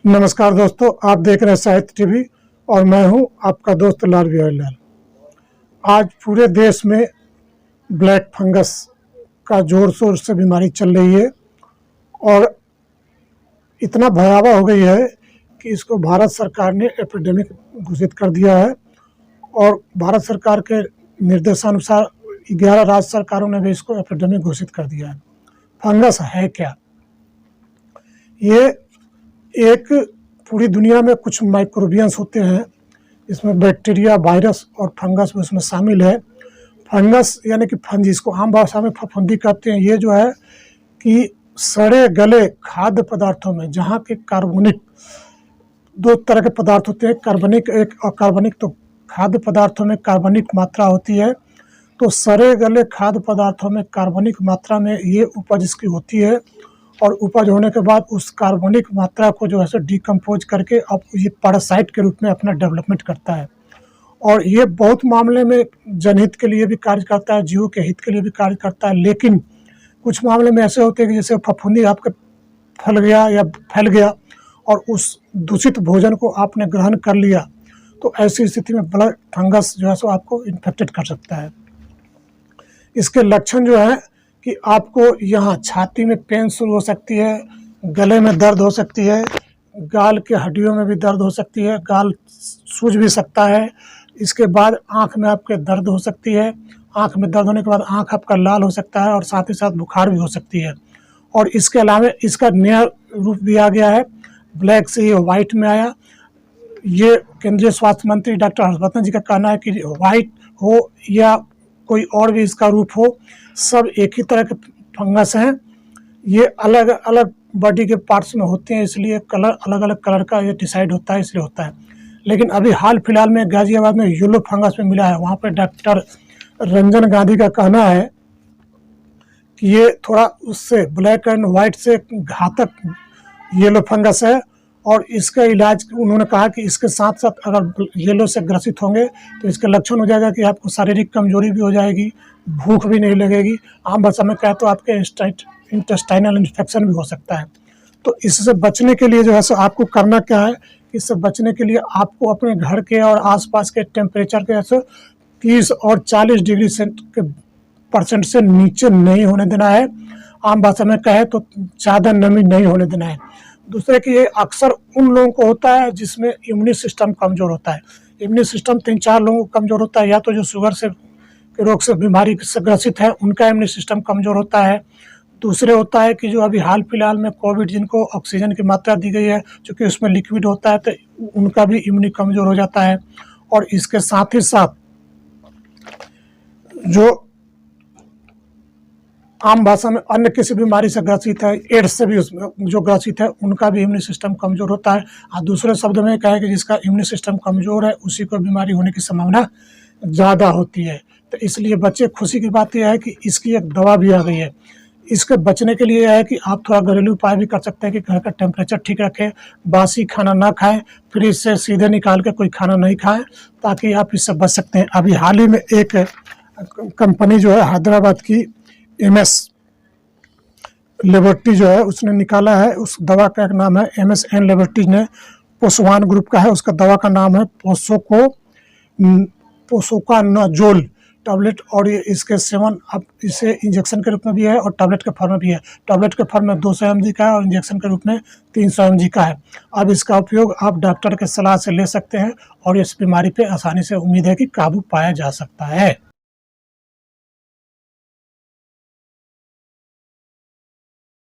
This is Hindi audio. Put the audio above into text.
नमस्कार दोस्तों, आप देख रहे हैं साहित्य टीवी और मैं हूं आपका दोस्त लाल बिहारी लाल। आज पूरे देश में ब्लैक फंगस का जोर शोर से बीमारी चल रही है और इतना भयावह हो गई है कि इसको भारत सरकार ने एपिडेमिक घोषित कर दिया है और भारत सरकार के निर्देशानुसार 11 राज्य सरकारों ने भी इसको एपिडेमिक घोषित कर दिया है। फंगस है क्या? ये एक पूरी दुनिया में कुछ माइक्रोबियंस होते हैं, इसमें बैक्टीरिया, वायरस और फंगस भी उसमें शामिल है। फंगस यानी कि फंजी, इसको आम भाषा में फफूंदी कहते हैं। ये जो है कि सड़े गले खाद्य पदार्थों में, जहाँ के कार्बनिक, दो तरह के पदार्थ होते हैं, कार्बनिक एक अकार्बनिक। तो खाद्य पदार्थों में कार्बनिक मात्रा होती है, तो सड़े गले खाद्य पदार्थों में कार्बनिक मात्रा में ये उपज इसकी होती है और उपज होने के बाद उस कार्बनिक मात्रा को जो है सो डिकम्पोज करके अब ये पैरासाइट के रूप में अपना डेवलपमेंट करता है। और ये बहुत मामले में जनहित के लिए भी कार्य करता है, जीवों के हित के लिए भी कार्य करता है। लेकिन कुछ मामले में ऐसे होते हैं कि जैसे फफूंदी आपके फैल गया और उस दूषित भोजन को आपने ग्रहण कर लिया, तो ऐसी स्थिति में ब्लैक फंगस जो है सो आपको इन्फेक्टेड कर सकता है। इसके लक्षण जो है कि आपको यहाँ छाती में पेन शुरू हो सकती है, गले में दर्द हो सकती है, गाल के हड्डियों में भी दर्द हो सकती है, गाल सूज भी सकता है। इसके बाद आँख में आपके दर्द हो सकती है, आँख में दर्द होने के बाद आँख आपका लाल हो सकता है और साथ ही साथ बुखार भी हो सकती है। और इसके अलावा इसका नया रूप भी आ गया है, ब्लैक से ये वाइट में आया। ये केंद्रीय स्वास्थ्य मंत्री डॉक्टर हर्षवर्धन जी का कहना है कि वाइट हो या कोई और भी इसका रूप हो, सब एक ही तरह के फंगस हैं। ये अलग अलग बॉडी के पार्ट्स में होते हैं, इसलिए कलर अलग अलग कलर का ये डिसाइड होता है, इसलिए होता है। लेकिन अभी हाल फिलहाल में गाजियाबाद में येलो फंगस में मिला है। वहाँ पे डॉक्टर रंजन गांधी का कहना है कि ये थोड़ा उससे ब्लैक एंड वाइट से घातक येलो फंगस है और इसका इलाज उन्होंने कहा कि इसके साथ साथ अगर येलो से ग्रसित होंगे तो इसका लक्षण हो जाएगा कि आपको शारीरिक कमजोरी भी हो जाएगी, भूख भी नहीं लगेगी, आम भाषा में कहे तो आपके इंटेस्टाइनल इन्फेक्शन भी हो सकता है। तो इससे बचने के लिए जो है सो आपको करना क्या है, इससे बचने के लिए आपको अपने घर के और आसपास के टेम्परेचर के 30 और 40 डिग्री % से नीचे नहीं होने देना है। आम भाषा में कहे तो ज़्यादा नमी नहीं होने देना है। दूसरे कि ये अक्सर उन लोगों को होता है जिसमें इम्यूनी सिस्टम कमज़ोर होता है। इम्यूनी सिस्टम 3-4 लोगों को कमज़ोर होता है, या तो जो शुगर से के रोग से बीमारी से ग्रसित है उनका इम्यूनी सिस्टम कमज़ोर होता है। दूसरे होता है कि जो अभी हाल फिलहाल में कोविड, जिनको ऑक्सीजन की मात्रा दी गई है, चूँकि उसमें लिक्विड होता है, तो उनका भी इम्यूनी कमज़ोर हो जाता है। और इसके साथ ही साथ जो आम भाषा में अन्य किसी बीमारी से ग्रसित है, एड्स से भी उसमें जो ग्रसित है, उनका भी इम्यूनी सिस्टम कमज़ोर होता है। और दूसरे शब्द में कहें कि जिसका इम्यूनी सिस्टम कमज़ोर है उसी को बीमारी होने की संभावना ज़्यादा होती है। तो इसलिए बच्चे, खुशी की बात यह है कि इसकी एक दवा भी आ गई है। इसके बचने के लिए यह है कि आप थोड़ा घरेलू उपाय भी कर सकते हैं कि घर का टेम्परेचर ठीक रखें, बासी खाना ना खाएं, फ्रिज से सीधे निकाल के कोई खाना नहीं खाएं, ताकि आप इससे बच सकते हैं। अभी हाल ही में एक कंपनी जो है हैदराबाद की MS लेबोरेटरी जो है उसने निकाला है, उस दवा का एक नाम है MSN लेबोरेटरीज ने, पोसवान ग्रुप का है, उसका दवा का नाम है पोसोकानोजोल टैबलेट। और ये इसके सेवन अब इसे इंजेक्शन के रूप में भी है और टैबलेट के फॉर्म में भी है। टैबलेट के फॉर्म में 200 mg का है और इंजेक्शन के रूप में 300 mg का है। अब इसका उपयोग आप डॉक्टर के सलाह से ले सकते हैं और इस बीमारी पे आसानी से उम्मीद है कि काबू पाया जा सकता है।